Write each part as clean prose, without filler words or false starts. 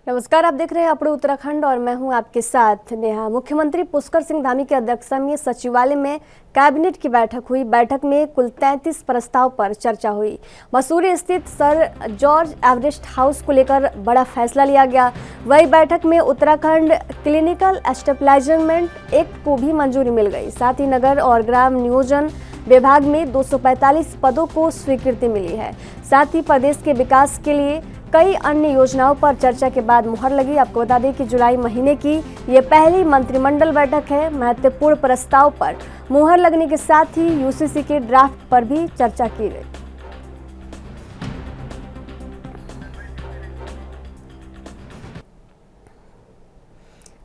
नमस्कार, आप देख रहे हैं अपने उत्तराखंड और मैं हूं आपके साथ नेहा। मुख्यमंत्री पुष्कर सिंह धामी की अध्यक्षता में सचिवालय में कैबिनेट की बैठक हुई। बैठक में कुल 33 प्रस्ताव पर चर्चा हुई। मसूरी स्थित सर जॉर्ज एवरेस्ट हाउस को लेकर बड़ा फैसला लिया गया। वही बैठक में उत्तराखंड क्लिनिकल एस्टेब्लिशमेंट एक्ट को भी मंजूरी मिल गई। साथ ही नगर और ग्राम नियोजन विभाग में 245 पदों को स्वीकृति मिली है। साथ ही प्रदेश के विकास के लिए कई अन्य योजनाओं पर चर्चा के बाद मुहर लगी। आपको बता दें कि जुलाई महीने की ये पहली मंत्रिमंडल बैठक है। महत्वपूर्ण प्रस्ताव पर मुहर लगने के साथ ही यूसीसी के ड्राफ्ट पर भी चर्चा की गई।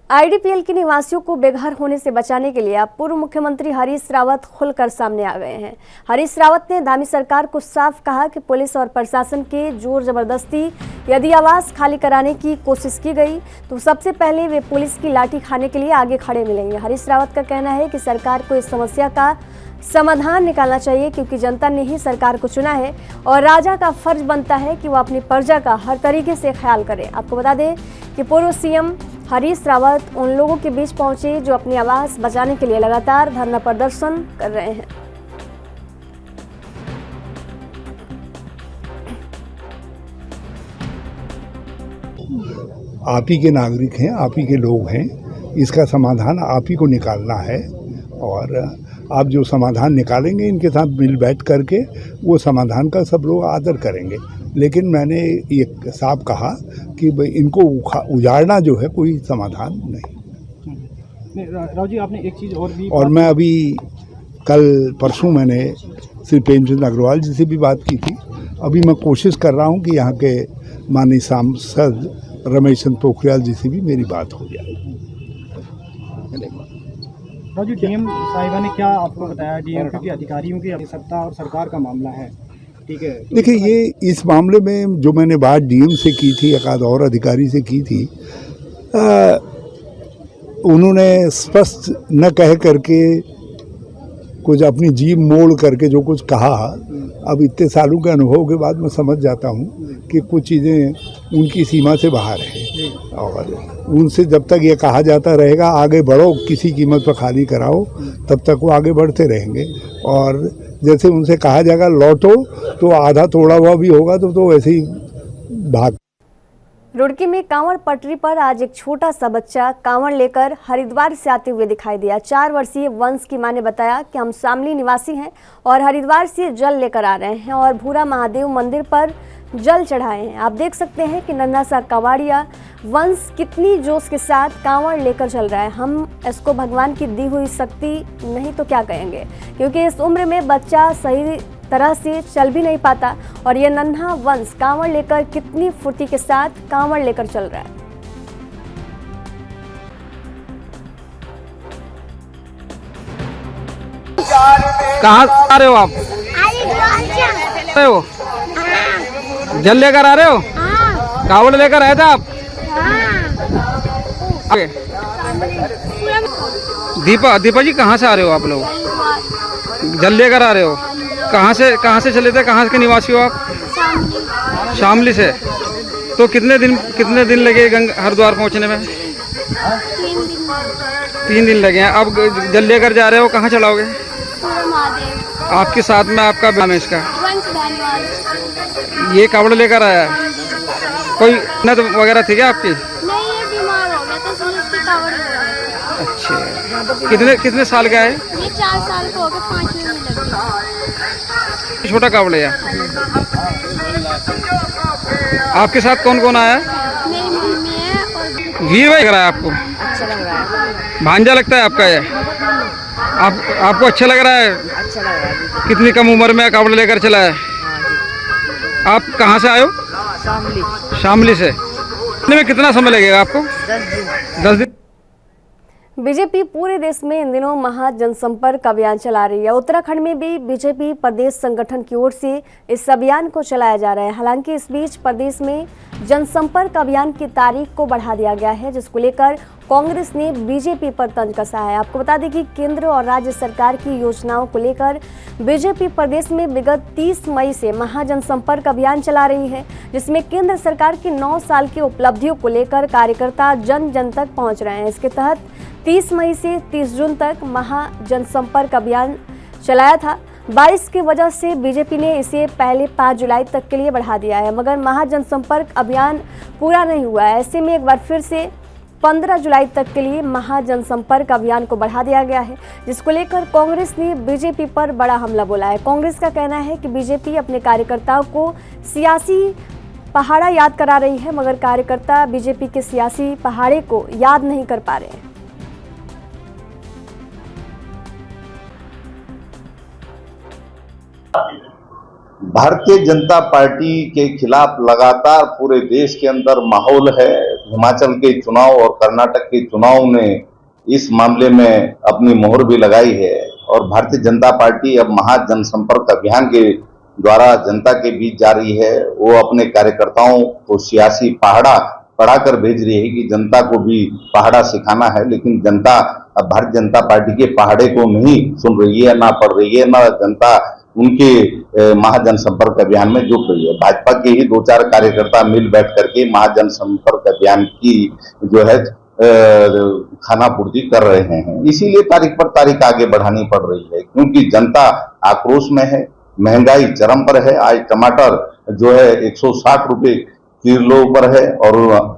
आईडीपीएल के निवासियों को बेघर होने से बचाने के लिए अब पूर्व मुख्यमंत्री हरीश रावत खुलकर सामने आ गए हैं। हरीश रावत ने धामी सरकार को साफ कहा कि पुलिस और प्रशासन के जोर जबरदस्ती यदि आवास खाली कराने की कोशिश की गई तो सबसे पहले वे पुलिस की लाठी खाने के लिए आगे खड़े मिलेंगे। हरीश रावत का कहना है कि सरकार को इस समस्या का समाधान निकालना चाहिए, क्योंकि जनता ने ही सरकार को चुना है और राजा का फर्ज बनता है कि वो अपनी प्रजा का हर तरीके से ख्याल करे। आपको बता दें कि पूर्व सीएम हरीश रावत उन लोगों के बीच पहुंचे जो अपनी आवास बचाने के लिए लगातार धरना प्रदर्शन कर रहे हैं। आप ही के नागरिक हैं, आप ही के लोग हैं, इसका समाधान आप ही को निकालना है और आप जो समाधान निकालेंगे इनके साथ मिल बैठ करके वो समाधान का सब लोग आदर करेंगे। लेकिन मैंने ये साफ कहा कि इनको उजाड़ना जो है कोई समाधान नहीं। राव जी, आपने एक चीज़ और भी और मैं अभी कल परसों मैंने श्री प्रेमचंद अग्रवाल जी से भी बात की थी। अभी मैं कोशिश कर रहा हूँ कि यहाँ के माननीय सांसद रमेश चंद्र पोखरियाल जी से भी मेरी बात हो जाए। राव जी, डीएम साहिबा ने क्या आपको बताया? डीएम क्योंकि अधिकारियों की सत्ता और सरकार का मामला है, ठीक है। देखिए, ये इस मामले में जो मैंने बात डीएम से की थी, एक आध और अधिकारी से की थी, उन्होंने स्पष्ट न कह करके कुछ अपनी जीभ मोड़ करके जो कुछ कहा, अब इतने सालों के अनुभव के बाद मैं समझ जाता हूँ कि कुछ चीज़ें उनकी सीमा से बाहर है और उनसे जब तक ये कहा जाता रहेगा आगे बढ़ो, किसी कीमत पर खाली कराओ, तब तक वो आगे बढ़ते रहेंगे। और जैसे उनसे कहा जाएगा लौटो तो आधा तोड़ा हुआ भी होगा तो वैसे ही भाग। रुड़की में कांवड़ पटरी पर आज एक छोटा सा बच्चा कांवड़ लेकर हरिद्वार से आते हुए दिखाई दिया। 4 वर्षीय वंश की मां ने बताया कि हम शामली निवासी हैं और हरिद्वार से जल लेकर आ रहे हैं और भूरा महादेव मंदिर पर जल चढ़ाए हैं। आप देख सकते हैं कि नन्हा सा कवाड़िया वंश कितनी जोश के साथ कांवड़ लेकर चल रहा है। हम इसको भगवान की दी हुई शक्ति नहीं तो क्या कहेंगे, क्योंकि इस उम्र में बच्चा सही तरह से चल भी नहीं पाता और ये नन्हा वंश कांवड़ लेकर कितनी फुर्ती के साथ कांवड़ लेकर चल रहा है। कहाँ आ रहे हो आप? रहे हो? जल लेकर आ रहे हो? कावड़ लेकर आए थे आप? दीपा जी, कहाँ से आ रहे हो आप लोग? जल लेकर आ रहे हो? कहाँ से चले थे? कहाँ के निवासी हो आप? शामली से। तो कितने दिन लगे हरिद्वार पहुँचने में? 3 दिन लगे हैं। अब जल लेकर जा रहे हो, कहाँ चढ़ाओगे? आपके साथ में आपका नाम है इसका? ये कावड़ लेकर आया है। कोई नद वगैरह थी क्या आपकी? नहीं, ये बीमार हो गया तो इसलिए उसकी कावड़ लगा। अच्छा, कितने साल का है? ये 4 साल का हो गया, 5 महीने लगे। छोटा कावड़ है। आपके साथ कौन कौन आया? मेरी मम्मी है और वीर भाई लग रहा है आपको? अच्छा लग रहा है। भांजा लगता है आपका ये? आपको अच्छा लग रहा है? अच्छा लग रहा है। कितनी कम उम्र में कावड़ लेकर चला है? आप कहाँ से आए हो? शामली से। में कितना समय लगेगा आपको? 10 दिन। बीजेपी पूरे देश में इन दिनों महा जनसंपर्क अभियान चला रही है। उत्तराखंड में भी बीजेपी प्रदेश संगठन की ओर से इस अभियान को चलाया जा रहा है। हालांकि इस बीच प्रदेश में जनसंपर्क अभियान की तारीख को बढ़ा दिया गया है, जिसको लेकर कांग्रेस ने बीजेपी पर तंज कसा है। आपको बता दें कि केंद्र और राज्य सरकार की योजनाओं को लेकर बीजेपी प्रदेश में विगत 30 मई से महाजनसंपर्क अभियान चला रही है, जिसमें केंद्र सरकार की 9 साल की उपलब्धियों को लेकर कार्यकर्ता जन जन तक पहुंच रहे हैं। इसके तहत 30 मई से 30 जून तक महाजनसंपर्क अभियान चलाया था। बारिश की वजह से बीजेपी ने इसे पहले 5 जुलाई तक के लिए बढ़ा दिया है, मगर महाजनसंपर्क अभियान पूरा नहीं हुआ है। ऐसे में एक बार फिर से 15 जुलाई तक के लिए महाजनसंपर्क अभियान को बढ़ा दिया गया है, जिसको लेकर कांग्रेस ने बीजेपी पर बड़ा हमला बोला है। कांग्रेस का कहना है कि बीजेपी अपने कार्यकर्ताओं को सियासी पहाड़ा याद करा रही है, मगर कार्यकर्ता बीजेपी के सियासी पहाड़े को याद नहीं कर पा रहे हैं। भारतीय जनता पार्टी के खिलाफ लगातार पूरे देश के अंदर माहौल है। हिमाचल के चुनाव और कर्नाटक के चुनाव ने इस मामले में अपनी मोहर भी लगाई है और भारतीय जनता पार्टी अब महाजनसंपर्क अभियान के द्वारा जनता के बीच जा रही है। वो अपने कार्यकर्ताओं को सियासी पहाड़ा पढ़ाकर भेज रही है कि जनता को भी पहाड़ा सिखाना है, लेकिन जनता अब भारतीय जनता पार्टी के पहाड़े को नहीं सुन रही है, ना पढ़ रही है, ना जनता उनके महाजनसंपर्क अभियान में जुट रही है। भाजपा के ही 2-4 कार्यकर्ता मिल बैठ करके महाजनसंपर्क अभियान की जो है खाना पूर्ति कर रहे हैं। इसीलिए तारीख पर तारीख आगे बढ़ानी पड़ रही है, क्योंकि जनता आक्रोश में है, महंगाई चरम पर है। आज टमाटर जो है 160 रुपए किलो पर है और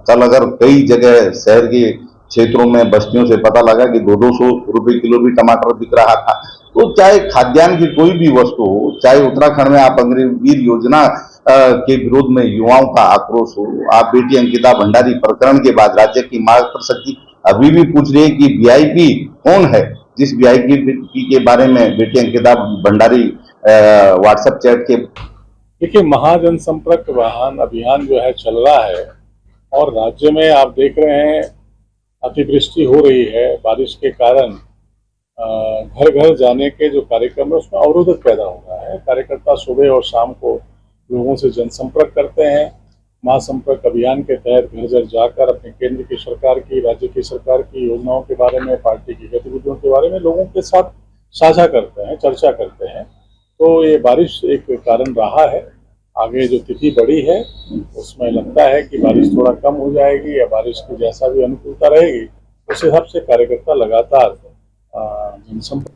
कल अगर कई जगह शहर के क्षेत्रों में बस्तियों से पता लगा कि 200 रुपए किलो भी टमाटर बिक रहा था। तो चाहे खाद्यान्न की कोई भी वस्तु हो, चाहे उत्तराखंड में आप अग्निवीर योजना के विरोध में युवाओं का आक्रोश हो, आप बेटी अंकिता भंडारी प्रकरण के बाद राज्य की मार्गदर्शक अभी भी पूछ रही है कि वीआईपी कौन है, जिस वीआईपी के बारे में बेटी अंकिता भंडारी व्हाट्सएप चैट के। देखिए, महाजनसंपर्क वाहन अभियान जो है चल रहा है और राज्य में आप देख रहे हैं अतिवृष्टि हो रही है। बारिश के कारण घर घर जाने के जो कार्यक्रम है उसमें अवरोध पैदा हो रहा है। कार्यकर्ता सुबह और शाम को लोगों से जनसंपर्क करते हैं। महासंपर्क अभियान के तहत घर घर जाकर अपने केंद्र की सरकार की, राज्य की सरकार की योजनाओं के बारे में, पार्टी की गतिविधियों के बारे में लोगों के साथ साझा करते हैं, चर्चा करते हैं। तो ये बारिश एक कारण रहा है। आगे जो तिथि बढ़ी है उसमें लगता है कि बारिश थोड़ा कम हो जाएगी या बारिश की जैसा भी अनुकूलता रहेगी उस हिसाब से कार्यकर्ता लगातार जनसंपर्क।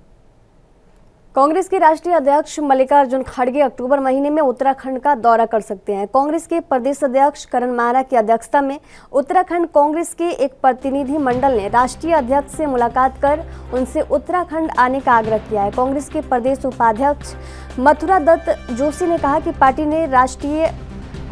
कांग्रेस के राष्ट्रीय अध्यक्ष मल्लिकार्जुन खड़गे अक्टूबर महीने में उत्तराखंड का दौरा कर सकते हैं। कांग्रेस के प्रदेश अध्यक्ष करण मारा की अध्यक्षता में उत्तराखंड कांग्रेस के एक प्रतिनिधि मंडल ने राष्ट्रीय अध्यक्ष से मुलाकात कर उनसे उत्तराखंड आने का आग्रह किया है। कांग्रेस के प्रदेश उपाध्यक्ष मथुरा दत्त जोशी ने कहा कि पार्टी ने राष्ट्रीय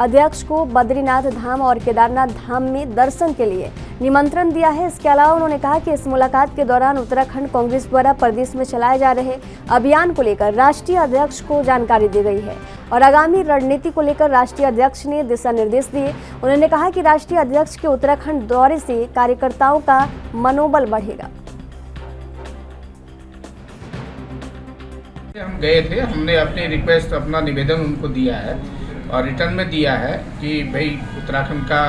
अध्यक्ष को बद्रीनाथ धाम और केदारनाथ धाम में दर्शन के लिए निमंत्रण दिया है। इसके अलावा उन्होंने कहा कि इस मुलाकात के दौरान उत्तराखंड कांग्रेस द्वारा प्रदेश में चलाए जा रहे अभियान को लेकर राष्ट्रीय अध्यक्ष को जानकारी दी गई है और आगामी रणनीति को लेकर राष्ट्रीय अध्यक्ष ने दिशा निर्देश दिए। उन्होंने कहा कि राष्ट्रीय अध्यक्ष के उत्तराखंड दौरे से कार्यकर्ताओं का मनोबल बढ़ेगा। हम गए थे, हमने अपनी रिक्वेस्ट, अपना निवेदन उनको दिया है और रिटर्न में दिया है कि भाई उत्तराखंड का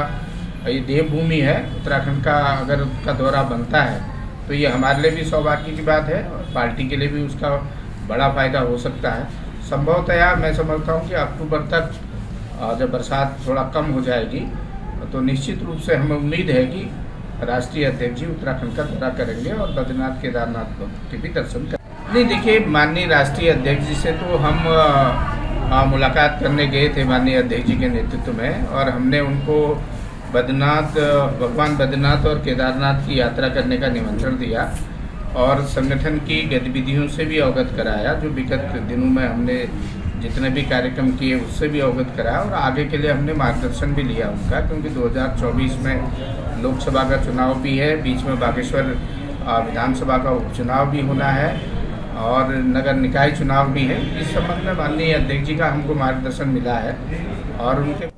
ये देवभूमि है, उत्तराखंड का अगर उसका दौरा बनता है तो ये हमारे लिए भी सौभाग्य की बात है और पार्टी के लिए भी उसका बड़ा फायदा हो सकता है। संभवतया मैं समझता हूँ कि अक्टूबर तक जब बरसात थोड़ा कम हो जाएगी तो निश्चित रूप से हमें उम्मीद है कि राष्ट्रीय अध्यक्ष जी उत्तराखंड का दौरा करेंगे और बद्रीनाथ केदारनाथ के भी दर्शन करेंगे। नहीं, देखिए, माननीय राष्ट्रीय अध्यक्ष जी से तो हम मुलाकात करने गए थे माननीय अध्यक्ष जी के नेतृत्व में और हमने उनको भगवान बद्रीनाथ और केदारनाथ की यात्रा करने का निमंत्रण दिया और संगठन की गतिविधियों से भी अवगत कराया। जो विगत दिनों में हमने जितने भी कार्यक्रम किए उससे भी अवगत कराया और आगे के लिए हमने मार्गदर्शन भी लिया उनका, क्योंकि 2024 में लोकसभा का चुनाव भी है, बीच में बागेश्वर विधानसभा का उपचुनाव भी होना है और नगर निकाय चुनाव भी है। इस संबंध में माननीय अध्यक्ष जी का हमको मार्गदर्शन मिला है और उनके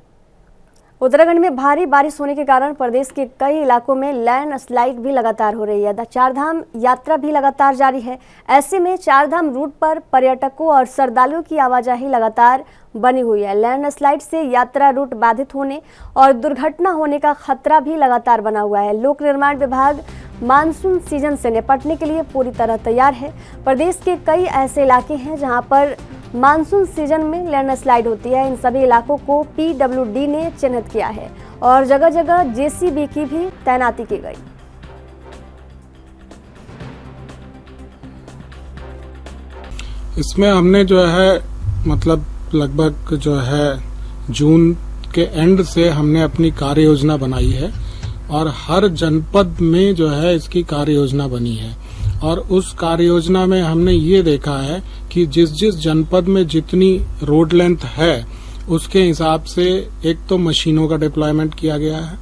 उत्तराखंड में भारी बारिश होने के कारण प्रदेश के कई इलाकों में लैंड स्लाइड भी लगातार हो रही है। चारधाम यात्रा भी लगातार जारी है। ऐसे में चारधाम रूट पर पर्यटकों और श्रद्धालुओं की आवाजाही लगातार बनी हुई है। लैंड स्लाइड से यात्रा रूट बाधित होने और दुर्घटना होने का खतरा भी लगातार बना हुआ है। लोक निर्माण विभाग मानसून सीजन से निपटने के लिए पूरी तरह तैयार है। प्रदेश के कई ऐसे इलाके हैं जहां पर मानसून सीजन में लैंडस्लाइड होती है। इन सभी इलाकों को PWD ने चिन्हित किया है और जगह जगह JCB की भी तैनाती की गई। इसमें हमने जो है मतलब लगभग जो है जून के एंड से हमने अपनी कार्य योजना बनाई है और हर जनपद में जो है इसकी कार्य योजना बनी है और उस कार्य योजना में हमने ये देखा है कि जिस जिस जनपद में जितनी रोड लेंथ है उसके हिसाब से एक तो मशीनों का डिप्लॉयमेंट किया गया है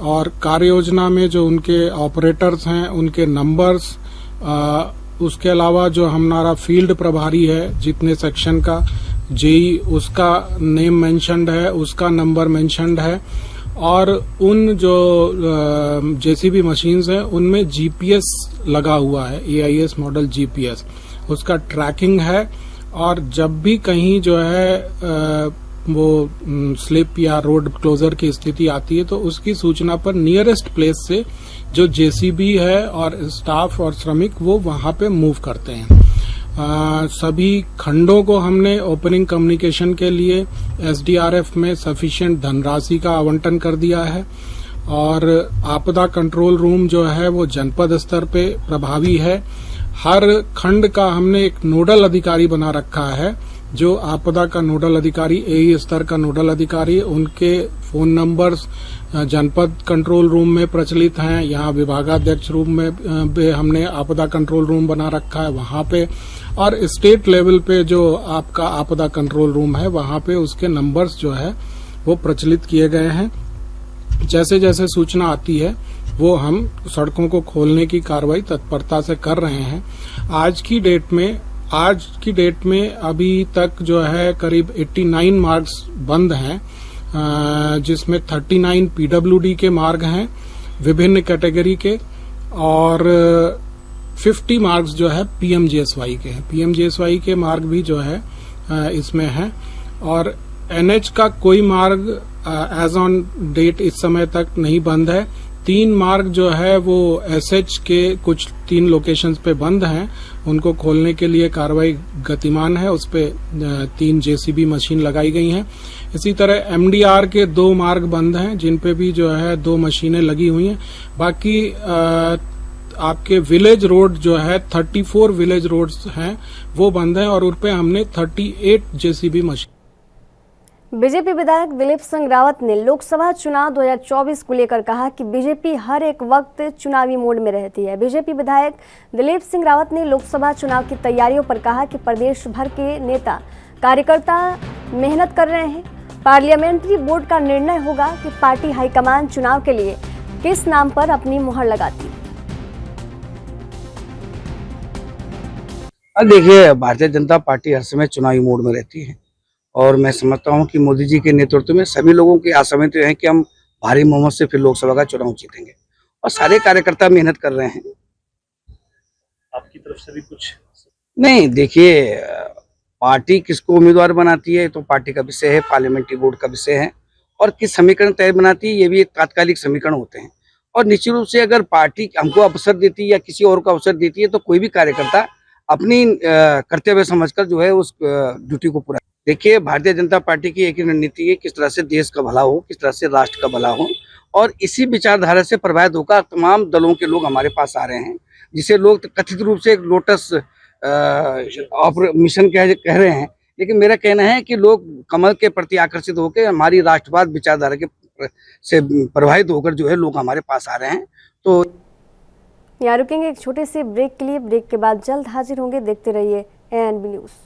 और कार्य योजना में जो उनके ऑपरेटर्स हैं उनके नंबर्स, उसके अलावा जो हमारा फील्ड प्रभारी है जितने सेक्शन का जेई उसका नेम मेंशन्ड है, उसका नंबर मेंशन्ड है और उन जो JCB मशीन्स हैं उनमें GPS लगा हुआ है, AIS मॉडल GPS, उसका ट्रैकिंग है और जब भी कहीं जो है वो स्लिप या रोड क्लोजर की स्थिति आती है तो उसकी सूचना पर नियरेस्ट प्लेस से जो JCB है और स्टाफ और श्रमिक वो वहां पे मूव करते हैं। सभी खंडों को हमने ओपनिंग कम्युनिकेशन के लिए SDRF में सफिशिएंट धनराशि का आवंटन कर दिया है और आपदा कंट्रोल रूम जो है वो जनपद स्तर पे प्रभावी है। हर खंड का हमने एक नोडल अधिकारी बना रखा है जो आपदा का नोडल अधिकारी, AE स्तर का नोडल अधिकारी, उनके फोन नंबर्स जनपद कंट्रोल रूम में प्रचलित हैं। यहाँ विभागाध्यक्ष रूम में भी हमने आपदा कंट्रोल रूम बना रखा है वहां पे और स्टेट लेवल पे जो आपका आपदा कंट्रोल रूम है वहां पे उसके नंबर्स जो है वो प्रचलित किए गए हैं। जैसे जैसे सूचना आती है वो हम सड़कों को खोलने की कार्रवाई तत्परता से कर रहे हैं। आज की डेट में अभी तक जो है करीब 89 मार्ग्स बंद हैं जिसमें 39 PWD के मार्ग हैं विभिन्न कैटेगरी के और 50 मार्क्स जो है PMGSY के हैं। PMGSY के मार्ग भी जो है इसमें है और NH का कोई मार्ग एज ऑन डेट इस समय तक नहीं बंद है। 3 मार्ग जो है वो SH के कुछ 3 लोकेशंस पे बंद हैं, उनको खोलने के लिए कार्रवाई गतिमान है, उस पे 3 JCB मशीन लगाई गई हैं। इसी तरह MDR के 2 मार्ग बंद हैं जिन पे भी जो है 2 मशीनें लगी हुई हैं। बाकी आपके विलेज रोड जो है 34 विलेज रोड्स हैं वो बंद हैं और उन पे हमने 38 JCB मशीन। बीजेपी विधायक दिलीप सिंह रावत ने लोकसभा चुनाव 2024 को लेकर कहा कि बीजेपी हर एक वक्त चुनावी मोड में रहती है। बीजेपी विधायक दिलीप सिंह रावत ने लोकसभा चुनाव की तैयारियों पर कहा कि प्रदेश भर के नेता कार्यकर्ता मेहनत कर रहे हैं। पार्लियामेंट्री बोर्ड का निर्णय होगा कि पार्टी हाईकमान चुनाव के लिए किस नाम पर अपनी मुहर लगाती है। देखिए, भारतीय जनता पार्टी हर समय चुनावी मोड में रहती है और मैं समझता हूं कि मोदी जी के नेतृत्व में सभी लोगों की आशा तो है कि हम भारी बहुमत से फिर लोकसभा का चुनाव जीतेंगे और सारे कार्यकर्ता मेहनत कर रहे हैं। आपकी तरफ से भी कुछ नहीं, देखिए पार्टी किसको उम्मीदवार बनाती है तो पार्टी का विषय है, पार्लियामेंट्री बोर्ड का विषय है और किस समीकरण तय बनाती है ये भी एक तात्कालिक समीकरण होते हैं और निश्चित रूप से अगर पार्टी हमको अवसर देती है या किसी और को अवसर देती है तो कोई भी कार्यकर्ता अपनी कर्तव्य समझकर जो है उस ड्यूटी को पूरा। देखिए, भारतीय जनता पार्टी की एक ही रणनीति है, किस तरह से देश का भला हो, किस तरह से राष्ट्र का भला हो और इसी विचारधारा से प्रभावित होकर तमाम दलों के लोग हमारे पास आ रहे हैं, जिसे लोग कथित रूप से एक लोटस मिशन कह रहे हैं, लेकिन मेरा कहना है कि लोग कमल के प्रति आकर्षित होकर हमारी राष्ट्रवाद विचारधारा के से प्रभावित होकर जो है लोग हमारे पास आ रहे हैं। तो यहाँ रुकेंगे एक छोटे से ब्रेक के लिए। ब्रेक के बाद जल्द हाजिर होंगे। देखते रहिए ANB न्यूज़।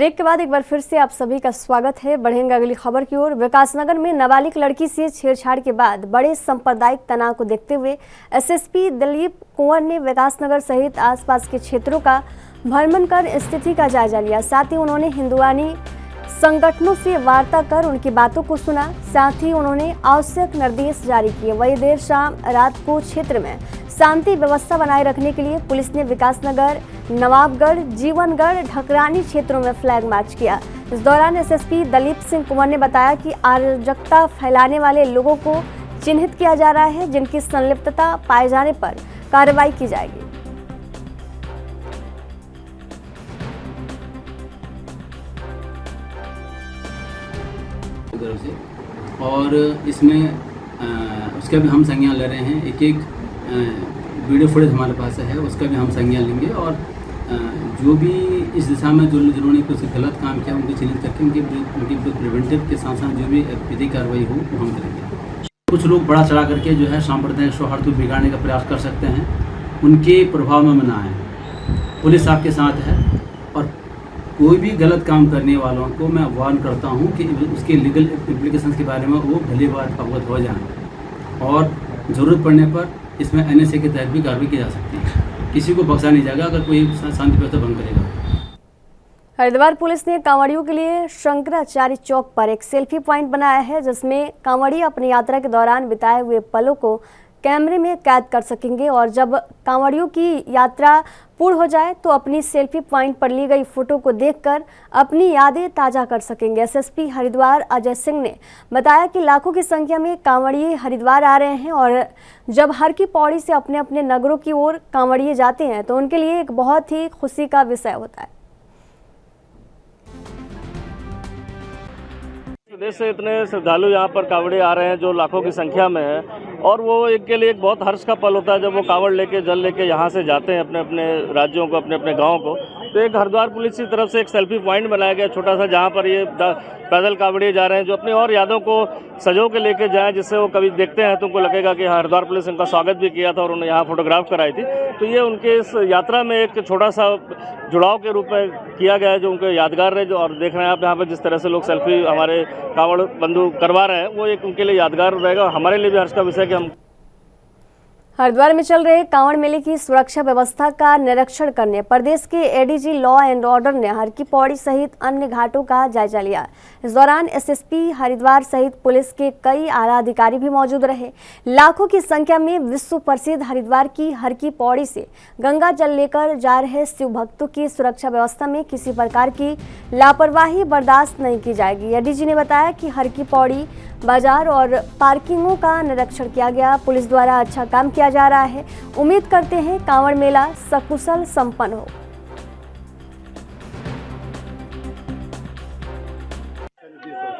ब्रेक के बाद एक बार फिर से आप सभी का स्वागत है। बढ़ेंगे अगली खबर की ओर। विकासनगर में नाबालिग लड़की से छेड़छाड़ के बाद बड़े सांप्रदायिक तनाव को देखते हुए एसएसपी दिलीप कुंवर ने विकासनगर सहित आसपास के क्षेत्रों का भ्रमण कर स्थिति का जायजा लिया। साथ ही उन्होंने हिंदुआनी संगठनों से वार्ता कर उनकी बातों को सुना। साथ ही उन्होंने आवश्यक निर्देश जारी किए। वही देर शाम रात को क्षेत्र में शांति व्यवस्था बनाए रखने के लिए पुलिस ने विकासनगर, नवाबगढ़, जीवनगढ़, ढकरानी क्षेत्रों में फ्लैग मार्च किया। इस दौरान एसएसपी दलीप सिंह कुंवर ने बताया कि अराजकता फैलाने वाले लोगों को चिन्हित किया जा रहा है, जिनकी संलिप्तता पाए जाने पर कार्रवाई की जाएगी। से और इसमें उसका भी हम संज्ञान ले रहे हैं। एक वीडियो फुटेज हमारे पास है, उसका भी हम संज्ञान लेंगे और जो भी इस दिशा में जिन्होंने कुछ गलत काम किया उनको चिन्हित करके उनकी प्रिवेंटिव के साथ साथ जो भी विधिक कार्रवाई हो वो हम करेंगे। कुछ लोग बड़ा चढ़ा करके जो है सांप्रदायिक सौहार्द को बिगाड़ने का प्रयास कर सकते हैं, उनके प्रभाव में ना आए। पुलिस आपके साथ है और कोई भी गलत काम करने वालों को मैं आह्वान करता हूं कि उसके लीगल इम्प्लीकेशंस के बारे में वो भली बात अवगत हो जाएं और ज़रूरत पड़ने पर इसमें एनएसए के तहत भी कार्रवाई की जा सकती है। किसी को बख्शा नहीं जाएगा अगर कोई शांति व्यवस्था भंग करेगा। हरिद्वार पुलिस ने कांवड़ियों के लिए शंकराचार्य चौक पर एक सेल्फी पॉइंट बनाया है, जिसमें कांवड़ी अपनी यात्रा के दौरान बिताए हुए पलों को कैमरे में कैद कर सकेंगे और जब कांवड़ियों की यात्रा पूर्ण हो जाए तो अपनी सेल्फी पॉइंट पर ली गई फोटो को देखकर अपनी यादें ताज़ा कर सकेंगे। एसएसपी हरिद्वार अजय सिंह ने बताया कि लाखों की संख्या में कांवड़िए हरिद्वार आ रहे हैं और जब हर की पौड़ी से अपने अपने नगरों की ओर कांवड़िए जाते हैं तो उनके लिए एक बहुत ही खुशी का विषय होता है। प्रदेश से इतने श्रद्धालु यहाँ पर कांवड़े आ रहे हैं जो लाखों की संख्या में है और वो एक के लिए एक बहुत हर्ष का पल होता है जब वो कांवड़ लेके जल लेके यहाँ से जाते हैं अपने अपने राज्यों को, अपने अपने गाँव को। तो एक हरिद्वार पुलिस की तरफ से एक सेल्फी पॉइंट बनाया गया छोटा सा, जहाँ पर ये पैदल कांवड़िए जा रहे हैं जो अपनी और यादों को सजो के लेके जाएं, जिससे वो कभी देखते हैं तो उनको लगेगा कि हरिद्वार पुलिस उनका स्वागत भी किया था और उन्हें यहाँ फोटोग्राफ कराई थी। तो ये उनके इस यात्रा में एक छोटा सा जुड़ाव के रूप में किया गया है जो उनके यादगार रहे। जो और देख रहे हैं आप यहाँ पर जिस तरह से लोग सेल्फी हमारे कांवड़ बंधु करवा रहे हैं वो एक उनके लिए यादगार रहेगा और हमारे लिए भी हर्ष का विषय कि हम हरिद्वार में चल रहे कांवड़ मेले की सुरक्षा व्यवस्था का निरीक्षण करने प्रदेश के एडीजी लॉ एंड ऑर्डर ने हर की पौड़ी सहित अन्य घाटों का जायजा लिया। इस दौरान एसएसपी हरिद्वार सहित पुलिस के कई आला अधिकारी भी मौजूद रहे। लाखों की संख्या में विश्व प्रसिद्ध हरिद्वार की हर की पौड़ी से गंगा जल लेकर जा रहे शिव भक्तों की सुरक्षा व्यवस्था में किसी प्रकार की लापरवाही बर्दाश्त नहीं की जाएगी। एडीजी ने बताया कि हर की पौड़ी बाजार और पार्किंगों का निरीक्षण किया गया। पुलिस द्वारा अच्छा काम किया जा रहा है। उम्मीद करते हैं कांवड़ मेला सकुशल संपन्न हो।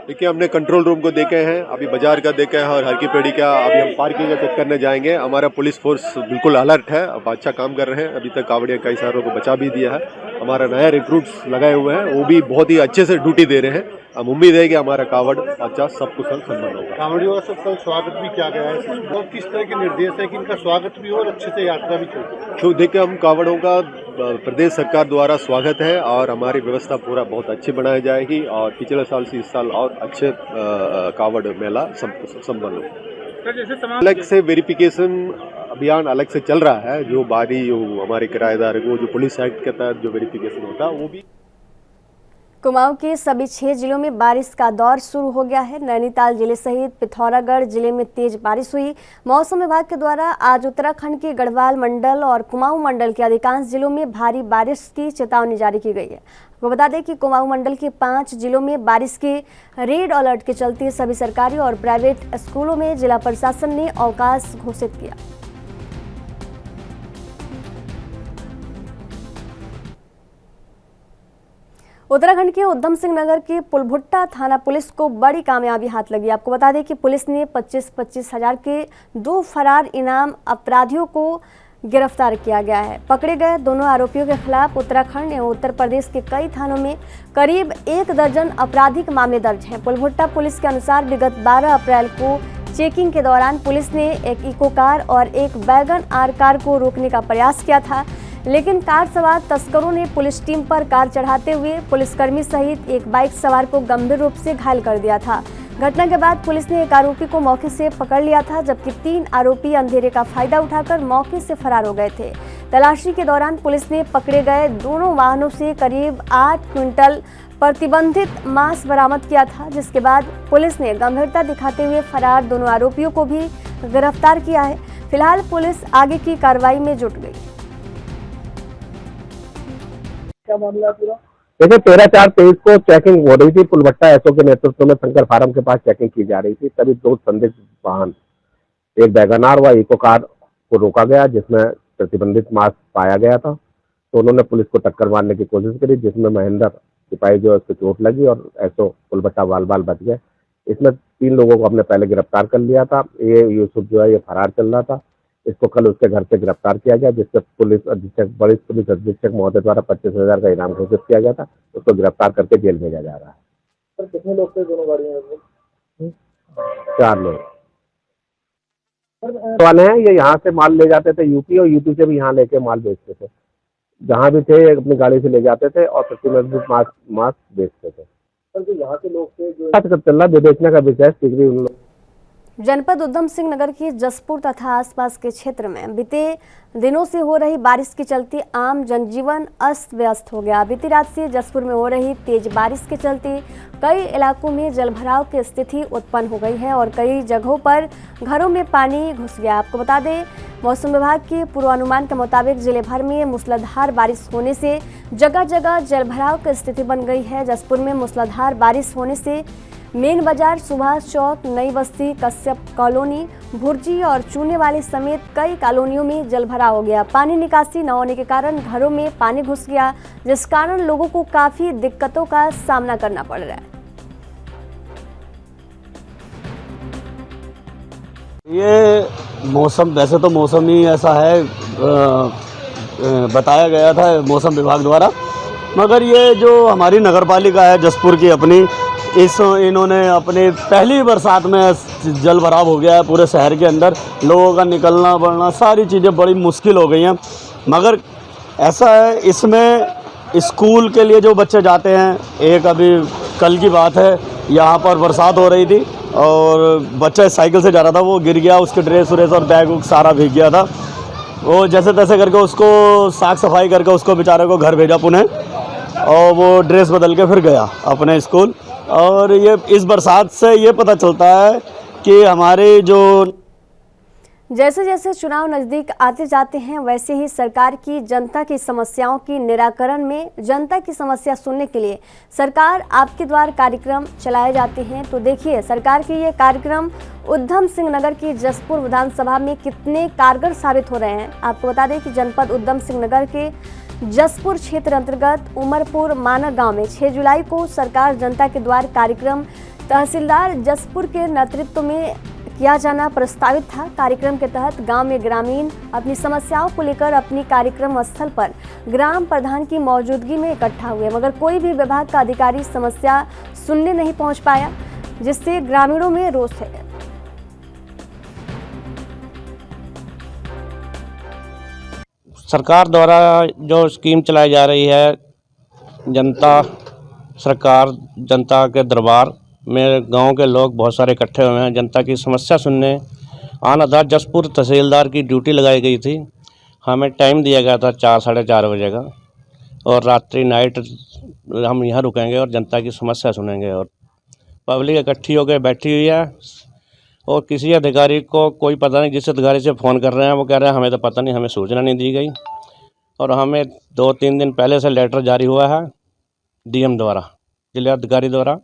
देखिए, हमने कंट्रोल रूम को देखे हैं, अभी बाजार का देखे हैं और हर की पेड़ी का अभी हम पार्किंग का चेक करने जाएंगे। हमारा पुलिस फोर्स बिल्कुल अलर्ट है, अब अच्छा काम कर रहे हैं। अभी तक कांवड़िया कई सारों को बचा भी दिया है। हमारा नया रिक्रूट्स लगाए हुए हैं, वो भी बहुत ही अच्छे से ड्यूटी दे रहे हैं। हम उम्मीद है कि हमारा कांवड़ अच्छा सब कुछ संपन्न होगा। कांवड़ियों का सबका स्वागत भी किया गया है और किस तरह के निर्देश है कि इनका स्वागत भी हो और अच्छे से यात्रा भी चले। तो देखिए, हम कांवड़ों का प्रदेश सरकार द्वारा स्वागत है और हमारी व्यवस्था पूरा बहुत अच्छी बनाई जाएगी और पिछले साल से इस साल और अच्छे कांवड़ मेला संपन्न होगा। अलग से वेरिफिकेशन अभियान अलग से चल रहा है, जो बारी हमारे किराएदार को जो पुलिस एक्ट के तहत जो वेरिफिकेशन होता है वो भी। कुमाऊं के सभी 6 जिलों में बारिश का दौर शुरू हो गया है। नैनीताल जिले सहित पिथौरागढ़ जिले में तेज बारिश हुई। मौसम विभाग के द्वारा आज उत्तराखंड के गढ़वाल मंडल और कुमाऊं मंडल के अधिकांश जिलों में भारी बारिश की चेतावनी जारी की गई है। आपको बता दें कि कुमाऊं मंडल के 5 जिलों में बारिश के रेड अलर्ट के चलते सभी सरकारी और प्राइवेट स्कूलों में जिला प्रशासन ने अवकाश घोषित किया। उत्तराखंड के उधम सिंह नगर के पुलभुट्टा थाना पुलिस को बड़ी कामयाबी हाथ लगी। आपको बता दें कि पुलिस ने 25-25 हजार के 2 फरार इनाम अपराधियों को गिरफ्तार किया गया है। पकड़े गए दोनों आरोपियों के खिलाफ उत्तराखंड एवं उत्तर प्रदेश के कई थानों में करीब 1 दर्जन आपराधिक मामले दर्ज हैं। पुलभुट्टा पुलिस के अनुसार विगत 12 अप्रैल को चेकिंग के दौरान पुलिस ने एक इको कार और एक वैगन आर कार को रोकने का प्रयास किया था। लेकिन कार सवार तस्करों ने पुलिस टीम पर कार चढ़ाते हुए पुलिसकर्मी सहित एक बाइक सवार को गंभीर रूप से घायल कर दिया था। घटना के बाद पुलिस ने एक आरोपी को मौके से पकड़ लिया था, जबकि 3 आरोपी अंधेरे का फायदा उठाकर मौके से फरार हो गए थे। तलाशी के दौरान पुलिस ने पकड़े गए दोनों वाहनों से करीब 8 क्विंटल प्रतिबंधित मांस बरामद किया था, जिसके बाद पुलिस ने गंभीरता दिखाते हुए फरार दोनों आरोपियों को भी गिरफ्तार किया है। फिलहाल पुलिस आगे की कार्रवाई में जुट गई। क्या मामला पूरा? देखिए 13/4/23 को चेकिंग हो रही थी। पुलभट्टा एसओ के नेतृत्व में शंकर फार्म के पास चेकिंग की जा रही थी। तभी 2 संदिग्ध वाहन, एक वैगनार व इको कार को रोका गया, जिसमें प्रतिबंधित मांस पाया गया था। तो उन्होंने पुलिस को टक्कर मारने की कोशिश करी, जिसमें महेंद्र सिपाही जो है उसको चोट लगी और एसओ पुलभट्टा बाल बच गए। इसमें 3 लोगों को हमने पहले गिरफ्तार कर लिया था। ये यूसुफ जो है ये फरार चल रहा था। इसको कल उसके घर से गिरफ्तार किया गया, जिससे पुलिस अधीक्षक बड़े पुलिस अधीक्षक महोदय द्वारा 25,000 का इनाम घोषित किया गया था। उसको गिरफ्तार करके जेल भेजा जा रहा है। सर कितने लोग थे दोनों गाड़ियों में? 4 लोग वाले हैं। ये यहाँ से माल ले जाते थे यूपी, और यूपी से भी यहाँ लेके माल बेचते थे। जहाँ भी थे अपनी गाड़ी से ले जाते थे और प्रतिबंधित मांस बेचते थे। सर जो यहाँ के लोग थे जो चल रहा बेचने का विषय शीघ्र उन लोग। जनपद उधम सिंह नगर की जसपुर तथा आसपास के क्षेत्र में बीते दिनों से हो रही बारिश के चलते आम जनजीवन अस्त व्यस्त हो गया। बीती रात से जसपुर में हो रही तेज बारिश के चलते कई इलाकों में जलभराव की स्थिति उत्पन्न हो गई है और कई जगहों पर घरों में पानी घुस गया। आपको बता दें, मौसम विभाग के पूर्वानुमान के मुताबिक जिले भर में मूसलाधार बारिश होने से जगह जगह जलभराव की स्थिति बन गई है। जसपुर में मूसलाधार बारिश होने से मेन बाजार, सुभाष चौक, नई बस्ती, कश्यप कॉलोनी, भुर्जी और चूने वाली समेत कई कॉलोनियों में जलभराव हो गया। पानी निकासी न होने के कारण घरों में पानी घुस गया, जिस कारण लोगों को काफी दिक्कतों का सामना करना पड़ रहा है। ये मौसम, वैसे तो मौसम ही ऐसा है, बताया गया था मौसम विभाग द्वारा, मगर ये जो हमारी नगर पालिका है जसपुर की अपनी, इन्होंने अपनी पहली बरसात में जल भराव हो गया है पूरे शहर के अंदर। लोगों का निकलना बढ़ना सारी चीज़ें बड़ी मुश्किल हो गई हैं। मगर ऐसा है, इसमें स्कूल के लिए जो बच्चे जाते हैं, एक अभी कल की बात है, यहाँ पर बरसात हो रही थी और बच्चा साइकिल से जा रहा था, वो गिर गया, उसके ड्रेस व्रेस और बैग वूग सारा भीग गया था। वो जैसे तैसे करके उसको साफ सफाई करके उसको बेचारे को घर भेजा पुणे, और वो ड्रेस बदल के फिर गया अपने स्कूल। और ये इस बरसात से ये पता चलता है कि हमारे जो जैसे जैसे चुनाव नजदीक आते जाते हैं, वैसे ही सरकार की जनता की समस्याओं की निराकरण में जनता की समस्या सुनने के लिए सरकार आपके द्वार कार्यक्रम चलाए जाते हैं। तो देखिए सरकार के ये कार्यक्रम उधम सिंह नगर की जसपुर विधानसभा में कितने कारगर साबित हो रहे हैं। आपको बता दें कि जनपद उधम सिंह नगर के जसपुर क्षेत्र अंतर्गत उमरपुर मानक गांव में 6 जुलाई को सरकार जनता के द्वार कार्यक्रम तहसीलदार जसपुर के नेतृत्व में किया जाना प्रस्तावित था। कार्यक्रम के तहत गांव में ग्रामीण अपनी समस्याओं को लेकर अपनी कार्यक्रम स्थल पर ग्राम प्रधान की मौजूदगी में इकट्ठा हुए, मगर कोई भी विभाग का अधिकारी समस्या सुनने नहीं पहुंच पाया, जिससे ग्रामीणों में रोष है। सरकार द्वारा जो स्कीम चलाई जा रही है, जनता सरकार जनता के दरबार में गांव के लोग बहुत सारे इकट्ठे हुए हैं जनता की समस्या सुनने। आनदार जसपुर तहसीलदार की ड्यूटी लगाई गई थी, हमें टाइम दिया गया था 4 साढ़े 4 बजे का, और रात्रि नाइट हम यहाँ रुकेंगे और जनता की समस्या सुनेंगे। और पब्लिक इकट्ठी होकर बैठी हुई है और किसी अधिकारी को कोई पता नहीं, जिस अधिकारी से फ़ोन कर रहे हैं वो कह रहे हैं हमें तो पता नहीं, हमें सूचना नहीं दी गई। और हमें 2-3 दिन पहले से लेटर जारी हुआ है डीएम द्वारा, जिलाधिकारी द्वारा।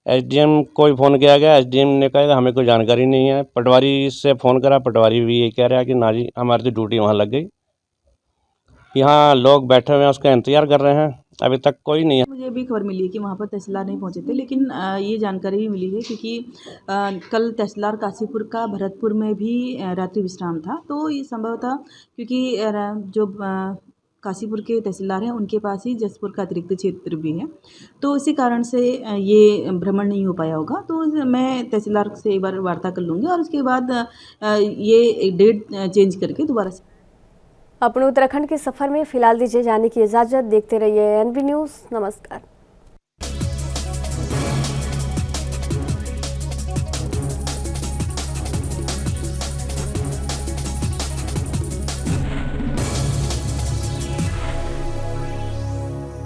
एसडीएम को भी फ़ोन किया गया, एसडीएम ने कहा हमें कोई जानकारी नहीं है। पटवारी से फ़ोन करा, पटवारी भी यही कह रहा है कि ना जी हमारी तो ड्यूटी वहाँ लग गई। यहाँ लोग बैठे हुए हैं, उसका इंतज़ार कर रहे हैं, अभी तक कोई नहीं है। मुझे भी खबर मिली है कि वहाँ पर तहसीलदार नहीं पहुँचे थे, लेकिन ये जानकारी भी मिली है क्योंकि कल तहसीलदार काशीपुर का भरतपुर में भी रात्रि विश्राम था। तो ये संभव था क्योंकि जो काशीपुर के तहसीलदार हैं उनके पास ही जसपुर का अतिरिक्त क्षेत्र भी है, तो इसी कारण से ये भ्रमण नहीं हो पाया होगा। तो मैं तहसीलदार से एक बार वार्ता कर लूँगी और उसके बाद ये डेट चेंज करके दोबारा से। अपने उत्तराखंड के सफर में फिलहाल दीजिए जाने की इजाजत। देखते रहिए एनबी न्यूज़। नमस्कार।